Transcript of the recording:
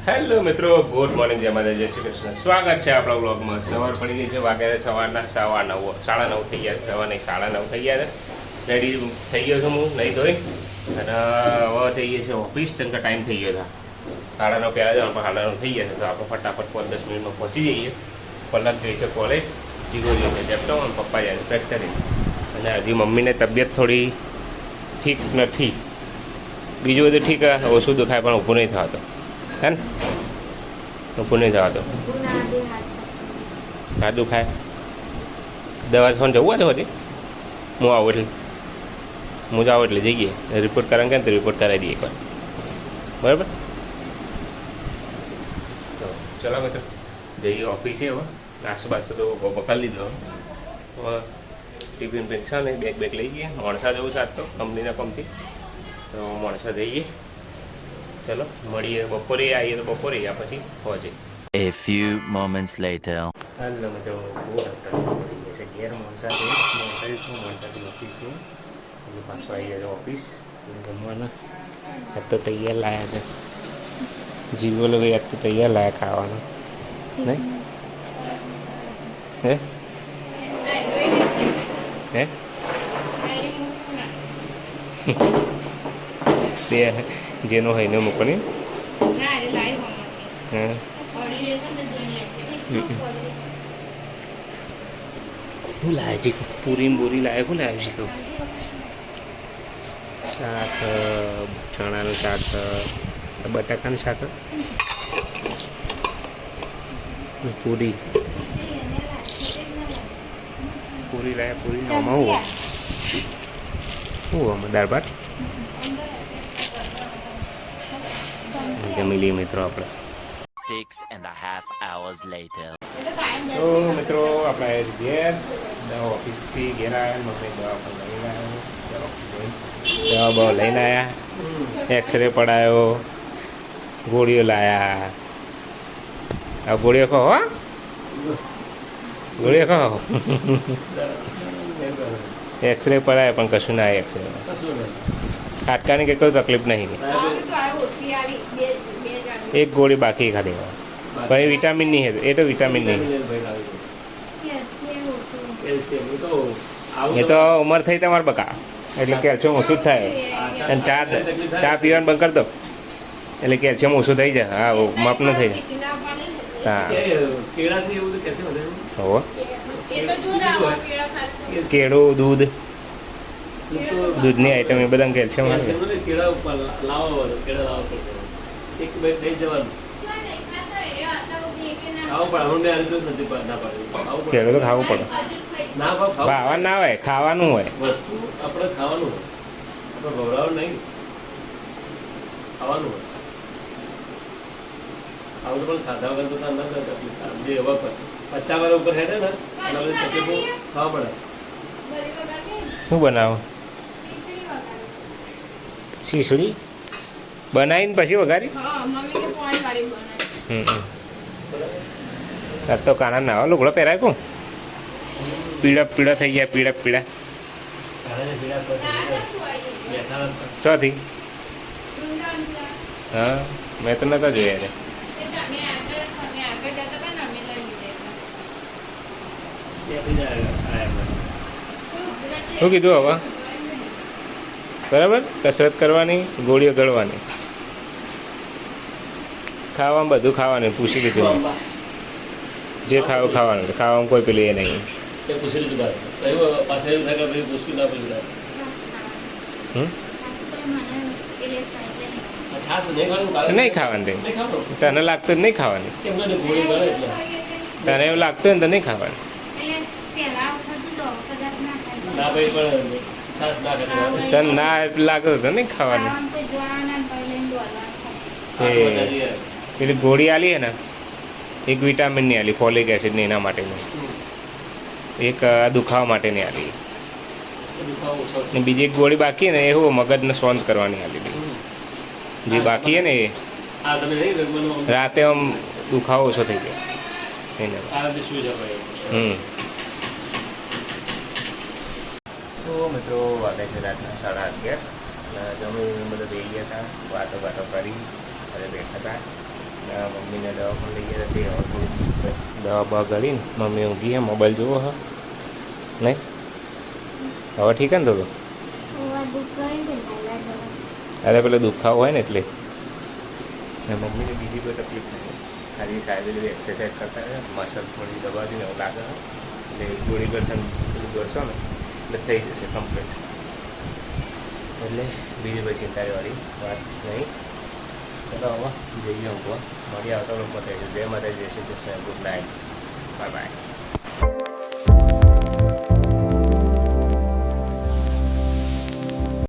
Hello મિત્રો, good morning, જય માતા, જય શ્રી કૃષ્ણ. સ્વાગત છે આપણા વ્લોગમાં. સવાર પડી ગઈ છે, વાગ્યા સવારના 9:15, 9:30 થઈ ગયા. સવા નહીં 9:30 થઈ ગયા છે. રેડી થઈ ગયો છું હું, નહીં ધોઈ, અને હવે જઈએ છીએ ઓફિસ. કેમ કે ટાઈમ થઈ ગયો હતા 9:30 પહેલાં જવાનું, પણ 9:30 થઈ ગયા છે. તો આપણે ફટાફટ 5-10 મિનિટમાં પહોંચી જઈએ. પલક ગઈ છે કોલેજ, જીગો ગઈ છે લેપટોપ, અને પપ્પા જાય છે ફેક્ટરી. અને હજી મમ્મીને તબિયત થોડી ઠીક નથી. બીજું બધું ઠીક, ઓછું દુખાય પણ ઊભું નહીં થવાતું. હે ને ઊભું નહીં થવાતું, હા દુખાય. દવા ફોન જવું હોય તો હજી હું આવું એટલે જઈએ. રિપોર્ટ કરાવવાનું કે તો રિપોર્ટ કરાવી દઈએ એકવાર, બરાબર. તો ચલો મિત્રો જઈએ ઓફિસે. હવે નાસ્તો બાસ્તો તો પકડી લીધો. ટિફિન પીન ને બેગ લઈ જઈએ. માણસા જવું સાત તો કંપનીના પંપથી, તો માણસા જઈએ. ચલો મળીએ. બપોરે આવીએ તો બપોરે આવ્યા પછી પહોંચે. A few moments later. હાલો મિત્રો, બહુ પડી ગયા છે ઘેર. માણસાથી ઓફિસથી એટલે પાછું આવી જાય ઓફિસ. જમવાના આજ તો તૈયાર લાયા છે. જીવોલો ભાઈ આજ તો તૈયાર લાયા ખાવાનું, નહીં હે હે બે જેનો હોય ને મૂકો ને. હા શું લાવે છે? પૂરી બોરી લાવે. શું લાવે છે? શાક, ચણાનું શાક, બટાકાનું શાક, પૂરી લાવે. પૂરી આમાં હું આમાં દાળ ભાત જમી લઈએ મિત્રો આપણે. 6.5 hours later. તો મિત્રો આપણે ઘેર ઓફિસથી ઘેર આવ્યા. મમ્મી દવા પણ લઈને આવ્યો, દવા લઈને આવ્યા, એક્સરે પડાયો, ગોળીઓ લાયા. આ ગોળીઓ કહો, ગોળીઓ કહો. એક્સરે પડાય પણ કશું ના. એક્સરે કાટકાની કે કોઈ તકલીફ નહીં. એક ગોળી બાકી ખાલી, પણ એ વિટામિન નહીં. એ તો વિટામિન નહીં. એ તો ઉંમર થઈ તમારે બકા, એટલે કેલ્શિયમ ઓછું જ થાય. અને ચા પીવાનું બંધ કરી દો એટલે કેલ્શિયમ ઓછું થઈ જાય. હા, માપનું થઈ જાય. હા હો, કેળું, દૂધની આઈટમ એ બધા કેલ્શિયમ હશે. કેળું તો ખાવું પડે. ભાવા ના હોય, ખાવાનું હોય. આપણે ખાવાનું ગભરાવું નહીં, ખાવાનું હોય. આવું તો પણ ખાધા વગર તો ના તકલીફ. જે એવા 50 વાર ઉપર હેઠે ને તકલીફો ખાવા પડે. શું બનાવો? શીસડી બનાવીને પછી વઘારી. આજ તો કાના ના લુગડો પહેરાય કોણ? પીળા થઈ ગયા. પીળા ચોથી. હા, મેં તો નતા જોયા છે. શું કીધું હવે? બરાબર, કસરત કરવાની, ગોળીઓ ગળવાની, ખાવામાં બધું ખાવાનું. પૂછી લીધું જે ખાવું ખાવાનું. ખાવામાં કોઈ પેલી એ નહીં. પૂછી લીધું પાછા એવું થાય કે પૂછ્યું ના પૂછ્યું. નહીં ખાવાની. તને લાગતું નહીં ખાવાની. તને એવું લાગતું હોય ને તો નહીં ખાવાની. તને ના લાગતું તો નહીં ખાવાની. પેલી ગોળી આલી ને, એક વિટામિનની આલી, ફોલિક એસિડની, એના માટેની. એક દુખાવા માટેની આલી. બીજી એક ગોળી બાકી ને એ હું મગજને શાંત કરવાની આલી. જે બાકી હે ને એ રાતે આમ દુખાવો ઓછો થઈ ગયો. તો મિત્રો વાગે છે રાતના 11:30. જમી બધા બેસી ગયા હતા, વાતો કરી ઘરે બેઠા હતા. મમ્મીને દવા પણ લઈ ગયા હતી. હવે થોડું છે દવા બવા કરીને મમ્મી ઊંઘી હે, મોબાઈલ જોવો હા નહીં? હવે ઠીક ને તો અરે પેલો દુખાવો હોય ને એટલે. ને મમ્મીને બીજી કોઈ તકલીફ નહીં, ખાલી સાહેબ એક્સરસાઇઝ કરતા રહે, મસલ થોડી દબાવીને એવું લાગે એટલે ગોળી કરશે પેલું કરશો ને એટલે થઈ જશે કમ્પ્લીટ. એટલે બીજી કોઈ ચિંતાવાળી વાત નહીં. ચલો હવે જઈએ ઊંઘવા. મળીએ આવતા લોકો થઈ જશે. જય માતાજી, જય Shri Krishna, good night, bye bye.